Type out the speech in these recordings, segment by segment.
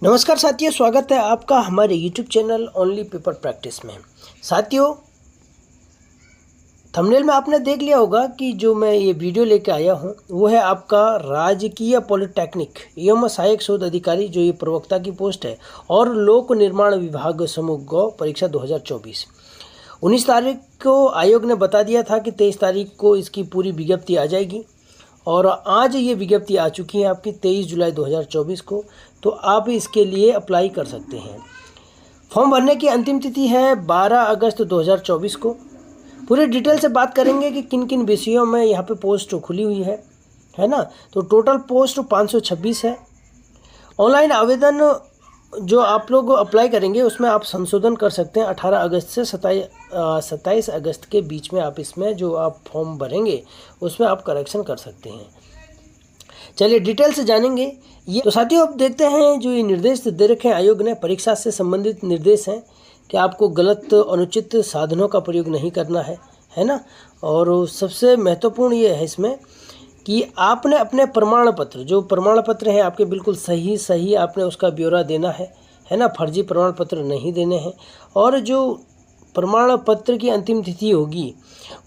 नमस्कार साथियों, स्वागत है आपका हमारे YouTube channel only paper practice में। साथियों, थंबनेल में आपने देख लिया होगा कि जो मैं ये वीडियो लेके आया हूँ वो है आपका राजकीय पॉलिटेक्निक एवं सहायक शोध अधिकारी, जो ये प्रवक्ता की पोस्ट है, और लोक निर्माण विभाग समूह गौ परीक्षा 2024। 19 तारीख को आयोग ने बता दिया था कि 23 तारीख को इसकी पूरी विज्ञप्ति आ जाएगी, और आज ये विज्ञप्ति आ चुकी है आपकी 23 जुलाई 2024 को। तो आप इसके लिए अप्लाई कर सकते हैं। फॉर्म भरने की अंतिम तिथि है 12 अगस्त 2024 को। पूरे डिटेल से बात करेंगे कि किन किन विषयों में यहाँ पे पोस्ट खुली हुई है ना। तो टोटल पोस्ट 526 है। ऑनलाइन आवेदन जो आप लोग अप्लाई करेंगे उसमें आप संशोधन कर सकते हैं। 18 अगस्त से 27 अगस्त के बीच में आप इसमें जो आप फॉर्म भरेंगे उसमें आप करेक्शन कर सकते हैं। चलिए डिटेल से जानेंगे ये। तो साथियों, अब देखते हैं जो ये निर्देश दे रखे हैं आयोग ने, परीक्षा से संबंधित निर्देश हैं कि आपको गलत अनुचित साधनों का प्रयोग नहीं करना है ना। और सबसे महत्वपूर्ण ये है इसमें कि आपने अपने प्रमाण पत्र, जो प्रमाण पत्र हैं आपके, बिल्कुल सही आपने उसका ब्यौरा देना है ना। फर्जी प्रमाण पत्र नहीं देने हैं। और जो प्रमाण पत्र की अंतिम तिथि होगी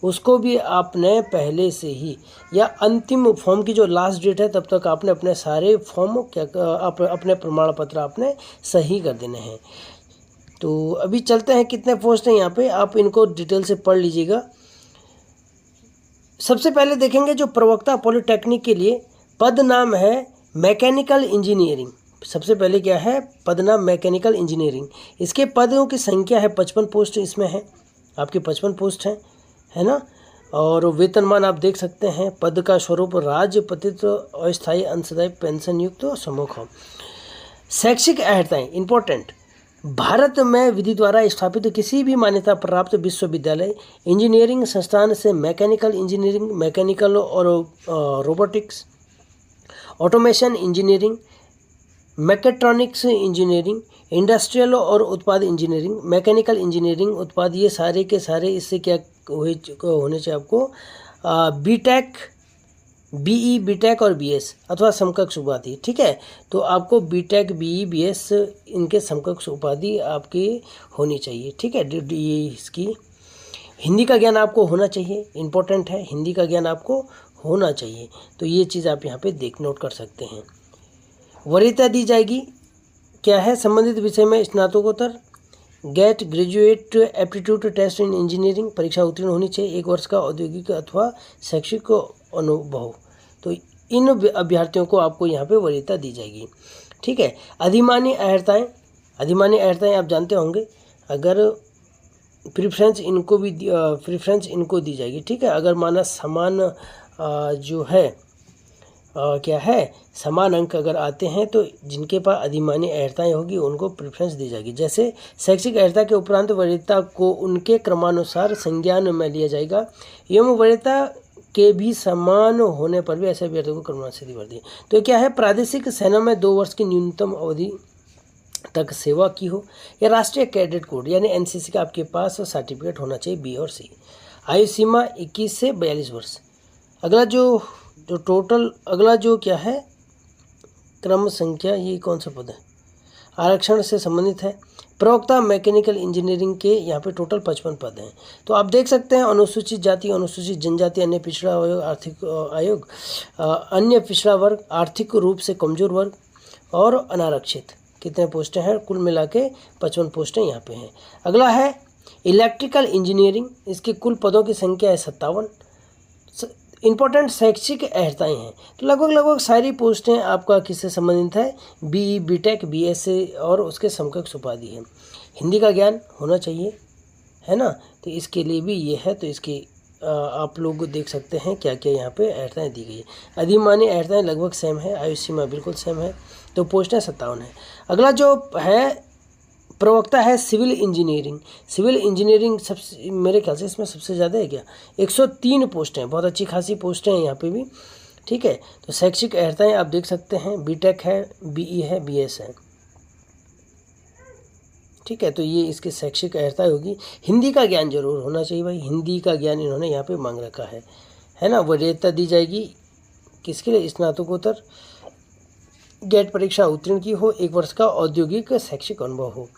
उसको भी आपने पहले से ही, या अंतिम फॉर्म की जो लास्ट डेट है तब तक आपने अपने सारे फॉर्म अपने प्रमाण पत्र आपने सही कर देने हैं। तो अभी चलते हैं, कितने पोस्ट हैं यहाँ पे, आप इनको डिटेल से पढ़ लीजिएगा। सबसे पहले देखेंगे जो प्रवक्ता पॉलिटेक्निक के लिए पद नाम है मैकेनिकल इंजीनियरिंग। सबसे पहले क्या है, पद नाम मैकेनिकल इंजीनियरिंग। इसके पदों की संख्या है 55 पोस्ट इसमें है आपके, 55 पोस्ट है ना। और वेतनमान आप देख सकते हैं। पद का स्वरूप राजपत्रित अस्थायी अंशदायी पेंशन युक्त समूह हो। शैक्षिक अर्हताएं इंपॉर्टेंट, भारत में विधि द्वारा स्थापित किसी भी मान्यता प्राप्त विश्वविद्यालय इंजीनियरिंग संस्थान से मैकेनिकल इंजीनियरिंग, मैकेनिकल और robotics, automation engineering, mechatronics engineering, industrial और उत्पाद इंजीनियरिंग, मैकेनिकल इंजीनियरिंग, उत्पाद, ये सारे के सारे इससे क्या होने चाहिए आपको, बीटेक, बीई, बीटेक और बीएस अथवा समकक्ष उपाधि। ठीक है, तो आपको बीटेक, बीई, बीएस इनके समकक्ष उपाधि आपकी होनी चाहिए। ठीक है, ये इसकी हिंदी का ज्ञान आपको होना चाहिए, इंपॉर्टेंट है, हिंदी का ज्ञान आपको होना चाहिए। तो ये चीज़ आप यहाँ पे नोट कर सकते हैं। वरीयता दी जाएगी क्या है, संबंधित विषय में स्नातकोत्तर, GATE, graduate aptitude test in engineering परीक्षा उत्तीर्ण होनी चाहिए, 1 वर्ष का औद्योगिक अथवा शैक्षिक अनुभव। तो इन अभ्यर्थियों को आपको यहाँ पे वरीयता दी जाएगी। ठीक है, अधिमान्य अर्हताएं आप जानते होंगे, अगर प्रेफरेंस इनको दी जाएगी। ठीक है, अगर माना समान जो है क्या है, समान अंक अगर आते हैं तो जिनके पास अधिमान्य अर्हताएं होगी उनको प्रेफरेंस दी जाएगी। जैसे शैक्षिक अर्हता के उपरांत वरीयता को उनके क्रमानुसार संज्ञान में लिया जाएगा। एवं वरीयता के भी समान होने पर भी ऐसे अभ्यर्थियों को क्रमानुसार वर्दी। तो क्या है, प्रादेशिक सेना में 2 वर्ष की न्यूनतम अवधि तक सेवा की हो, या राष्ट्रीय कैडेट कोड यानी एनसीसी का आपके पास सर्टिफिकेट होना चाहिए, बी और सी। आयु सीमा 21 से 42 वर्ष। अगला जो क्या है, क्रम संख्या, ये कौन सा पद है, आरक्षण से संबंधित है। प्रवक्ता मैकेनिकल इंजीनियरिंग के यहाँ पे टोटल 55 पद हैं। तो आप देख सकते हैं, अनुसूचित जाति, अनुसूचित जनजाति, अन्य पिछड़ा आयोग, आर्थिक आयोग, अन्य पिछड़ा वर्ग, आर्थिक रूप से कमजोर वर्ग और अनारक्षित, कितने पोस्टें हैं, कुल मिला के 55 पोस्टें यहाँ पे हैं। अगला है इलेक्ट्रिकल इंजीनियरिंग, इसके कुल पदों की संख्या है 57। इंपॉर्टेंट शैक्षिक अर्हताएं हैं, तो लगभग सारी पोस्टें आपका किससे संबंधित है, बीई, बीटेक, बीएस और उसके समकक्ष उपाधि है। हिंदी का ज्ञान होना चाहिए, है ना। तो इसके लिए भी ये है, तो इसकी आप लोग देख सकते हैं क्या क्या यहाँ पे अर्हताएं दी गई है। अधिमान्य अर्हताएं लगभग सेम है, आयु सीमा बिल्कुल सेम है, तो पोस्टें 57 है। अगला जो है प्रवक्ता है सिविल इंजीनियरिंग। सिविल इंजीनियरिंग सबसे, मेरे ख्याल से इसमें सबसे ज़्यादा है क्या, 103 पोस्टें हैं, बहुत अच्छी खासी पोस्टें हैं यहाँ पे भी। ठीक है, तो शैक्षिक अर्हताएं आप देख सकते हैं, बीटेक है, बीई है, बीएस है। ठीक है, तो ये इसकी शैक्षिक अर्हता होगी। हिंदी का ज्ञान जरूर होना चाहिए भाई, हिंदी का ज्ञान इन्होंने यहाँ पे मांग रखा है ना। वरीयता दी जाएगी किसके लिए, स्नातकोत्तर गेट परीक्षा उत्तीर्ण की हो, 1 वर्ष का औद्योगिक शैक्षिक अनुभव हो।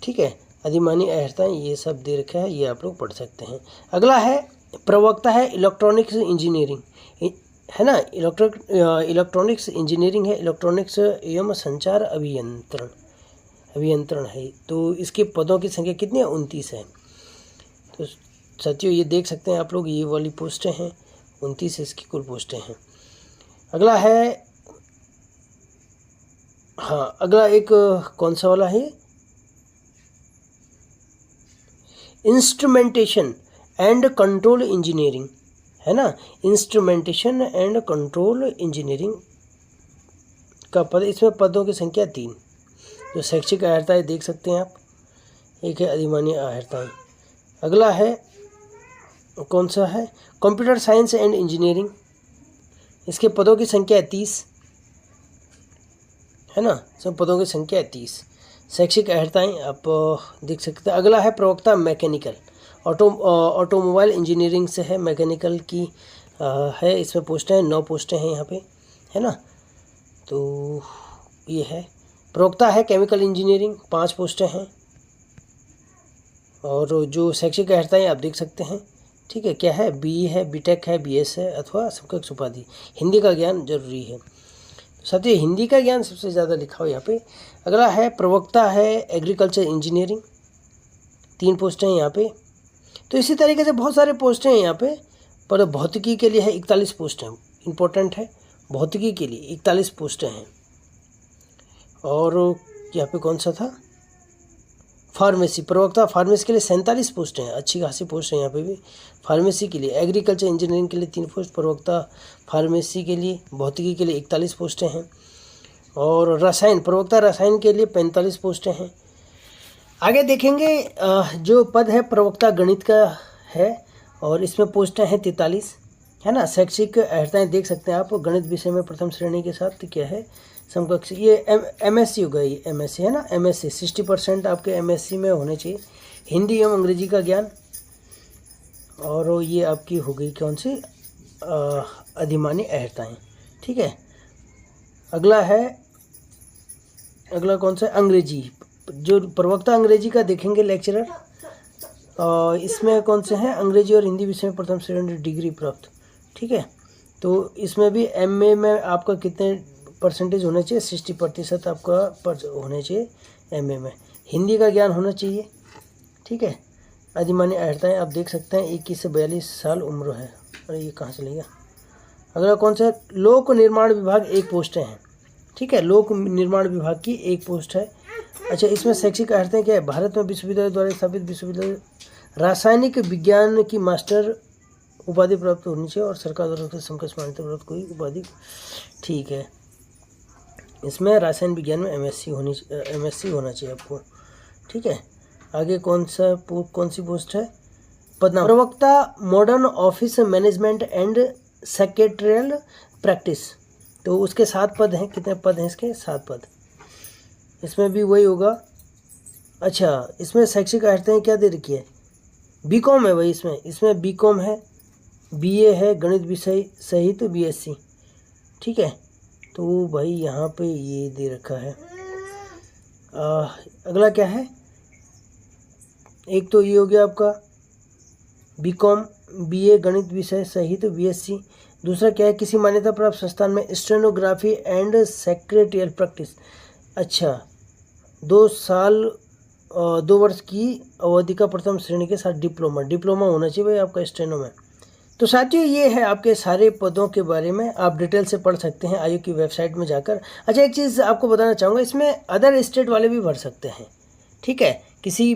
ठीक है, अधिमानी अर्हताएं ये सब दे रखा है, ये आप लोग पढ़ सकते हैं। अगला है प्रवक्ता है इलेक्ट्रॉनिक्स इंजीनियरिंग, है ना, इलेक्ट्रॉनिक्स इंजीनियरिंग है, इलेक्ट्रॉनिक्स एवं संचार अभियंत्रण है। तो इसके पदों की संख्या कितनी है? 29 है। तो साथियों ये देख सकते हैं आप लोग, ये वाली पोस्टें हैं, 29 इसकी कुल पोस्टें हैं। अगला है, हाँ अगला एक कौन सा वाला है? इंस्ट्रूमेंटेशन एंड कंट्रोल इंजीनियरिंग, है ना, इंस्ट्रूमेंटेशन एंड कंट्रोल इंजीनियरिंग का पद। इसमें पदों की संख्या 3। जो शैक्षिक अर्हताएं देख सकते हैं आप, एक है अधिमानी अर्हताएं। अगला है कौन सा है? कंप्यूटर साइंस एंड इंजीनियरिंग, इसके पदों की संख्या है 30, है ना, सब पदों की संख्या है 30। शैक्षिक अर्हताएं आप देख सकते हैं। अगला है प्रवक्ता मैकेनिकल, ऑटोमोबाइल इंजीनियरिंग से है, मैकेनिकल की है, इसमें पोस्टें हैं, 9 पोस्टें हैं यहाँ पे, है ना। तो ये है प्रवक्ता है केमिकल इंजीनियरिंग, 5 पोस्टें हैं। और जो शैक्षिक अर्हताएं आप देख सकते हैं, ठीक है, क्या है? BE है, BTech है, BS है अथवा समकक्ष उपाधि। हिंदी का ज्ञान जरूरी है साथियों, हिंदी का ज्ञान सबसे ज़्यादा लिखा हो यहाँ पे। अगला है प्रवक्ता है एग्रीकल्चर इंजीनियरिंग, 3 पोस्टें हैं यहाँ पे। तो इसी तरीके से बहुत सारे पोस्टें हैं यहाँ पे, पर भौतिकी के लिए है 41 पोस्टें, इंपॉर्टेंट है, भौतिकी के लिए 41 पोस्टें हैं। और यहाँ पे कौन सा था? फार्मेसी, प्रवक्ता फार्मेसी के लिए 47 पोस्टें हैं, अच्छी खासी पोस्ट है यहाँ पे भी फार्मेसी के लिए। एग्रीकल्चर इंजीनियरिंग के लिए 3 पोस्ट, प्रवक्ता फार्मेसी के लिए, भौतिकी के लिए 41 पोस्टें हैं। और रसायन, प्रवक्ता रसायन के लिए 45 पोस्टें हैं। आगे देखेंगे जो पद है प्रवक्ता गणित का है, और इसमें पोस्टें हैं 43, है ना। शैक्षिक अर्हताएं देख सकते हैं आप, गणित विषय में प्रथम श्रेणी के साथ क्या है? समकक्ष। ये MSc होगा, ये MSc है ना, MSc 60% आपके MSc में होने चाहिए। हिंदी एवं अंग्रेजी का ज्ञान, और ये आपकी हो गई कौन सी? अधिमानी अर्हताएं, ठीक है। अगला कौन सा? अंग्रेजी, जो प्रवक्ता अंग्रेजी का देखेंगे लेक्चरर, इसमें कौन से हैं? अंग्रेजी और हिंदी विषय में प्रथम श्रेणी डिग्री प्राप्त, ठीक है। तो इसमें भी MA में आपका कितने परसेंटेज होना चाहिए? 60% आपका होने चाहिए MA में। हिंदी का ज्ञान होना चाहिए, ठीक है। अधिमानी अर्हताएं आप देख सकते हैं, 21 से 42 साल उम्र है। अरे ये कहाँ से लिया? अगला कौन सा? लोक निर्माण विभाग, 1 पोस्टें हैं, ठीक है। लोक निर्माण विभाग की 1 पोस्ट है। अच्छा, इसमें शैक्षिक अर्हताएं क्या है? भारत में विश्वविद्यालय द्वारा स्थापित विश्वविद्यालय रासायनिक विज्ञान की मास्टर उपाधि प्राप्त होनी चाहिए, और सरकार द्वारा समकक्ष मान्यता प्राप्त कोई उपाधि, ठीक है। इसमें रासायन विज्ञान में MSc होना चाहिए आपको, ठीक है। आगे कौन सी पोस्ट है? पदनाम प्रवक्ता modern office management and secretarial practice, तो उसके 7 पद हैं। कितने पद हैं इसके? 7 पद। इसमें भी वही होगा। अच्छा, इसमें शैक्षिक अर्हताएं क्या दे रखी है? BCom है भाई, इसमें BCom है, BA है, गणित विषय सहित BSc, ठीक है। तो भाई यहाँ पे ये दे रखा है। अगला क्या है? एक तो ये हो गया आपका BCom, BA गणित विषय सहित BSc। दूसरा क्या है? किसी मान्यता प्राप्त संस्थान में स्टेनोग्राफी एंड सेक्रेटरियल प्रैक्टिस। अच्छा, 2 वर्ष की अवधि का प्रथम श्रेणी के साथ डिप्लोमा होना चाहिए भाई आपका स्टेनो में। तो साथियों ये है आपके सारे पदों के बारे में, आप डिटेल से पढ़ सकते हैं आयोग की वेबसाइट में जाकर। अच्छा, एक चीज़ आपको बताना चाहूँगा, इसमें अदर स्टेट वाले भी भर सकते हैं, ठीक है। किसी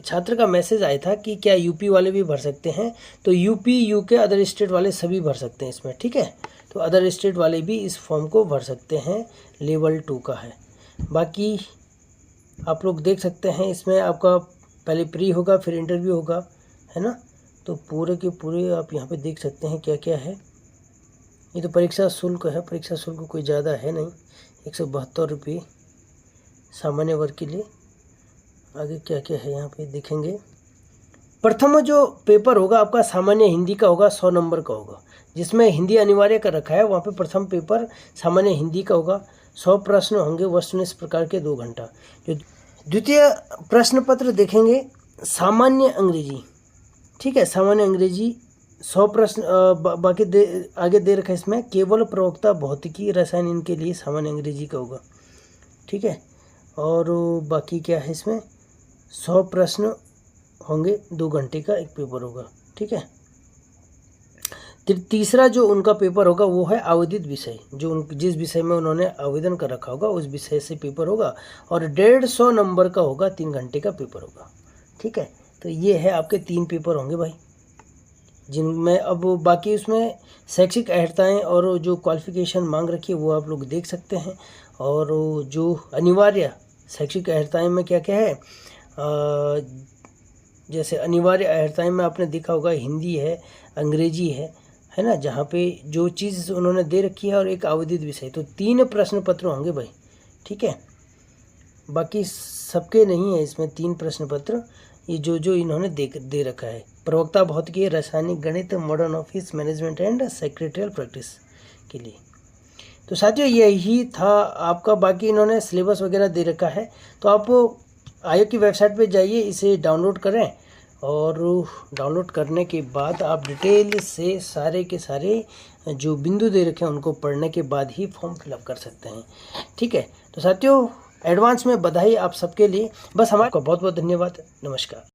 छात्र का मैसेज आया था कि क्या यूपी वाले भी भर सकते हैं, तो यूपी, यूके, अदर स्टेट वाले सभी भर सकते हैं इसमें, ठीक है। तो अदर स्टेट वाले भी इस फॉर्म को भर सकते हैं, लेवल 2 का है। बाकी आप लोग देख सकते हैं, इसमें आपका पहले प्री होगा, फिर इंटरव्यू होगा, है ना। तो पूरे के पूरे आप यहाँ पे देख सकते हैं क्या क्या है। ये तो परीक्षा शुल्क है, परीक्षा शुल्क कोई ज़्यादा है नहीं, 172 रुपये सामान्य वर्ग के लिए। आगे क्या क्या है यहाँ पे देखेंगे। प्रथम जो पेपर होगा आपका सामान्य हिंदी का होगा, 100 नंबर का होगा, जिसमें हिंदी अनिवार्य कर रखा है, वहाँ पे प्रथम पेपर सामान्य हिंदी का होगा। 100 प्रश्न होंगे वस्तुनिष्ठ प्रकार के 2 घंटा। जो द्वितीय प्रश्न पत्र देखेंगे सामान्य अंग्रेजी, ठीक है, सामान्य अंग्रेजी 100 प्रश्न बाकी आगे दे रखा है इसमें, केवल प्रवक्ता भौतिकी रसायन इनके लिए सामान्य अंग्रेजी का होगा, ठीक है। और बाकी क्या है इसमें 100 प्रश्न होंगे, 2 घंटे का एक पेपर होगा, ठीक है। तीसरा जो उनका पेपर होगा वो है आवेदित विषय, जो जिस विषय में उन्होंने आवेदन कर रखा होगा उस विषय से पेपर होगा और 150 नंबर का होगा, 3 घंटे का पेपर होगा, ठीक है। तो ये है आपके 3 पेपर होंगे भाई, जिनमें अब बाकी उसमें शैक्षिक अर्हताएँ और जो क्वालिफिकेशन मांग रखी है वो आप लोग देख सकते हैं। और जो अनिवार्य शैक्षिक अर्हताएँ में क्या क्या है, जैसे अनिवार्य अर्हताएँ में आपने देखा होगा हिंदी है, अंग्रेजी है ना, जहाँ पे जो चीज़ उन्होंने दे रखी है, और एक आवेदित विषय। तो 3 प्रश्न पत्र होंगे भाई, ठीक है। बाकी सबके नहीं है इसमें 3 प्रश्न पत्र, ये जो इन्होंने दे रखा है, प्रवक्ता भौतिकी, रासायनिक गणित, modern office management and secretarial practice के लिए। तो साथियों यही था आपका, बाकी इन्होंने सिलेबस वगैरह दे रखा है। तो आप आयोग की वेबसाइट पे जाइए, इसे डाउनलोड करें और डाउनलोड करने के बाद आप डिटेल से सारे के सारे जो बिंदु दे रखे हैं उनको पढ़ने के बाद ही फॉर्म फिलअप कर सकते हैं, ठीक है। तो साथियों एडवांस में बधाई आप सबके लिए। बस हमारा बहुत बहुत धन्यवाद, नमस्कार।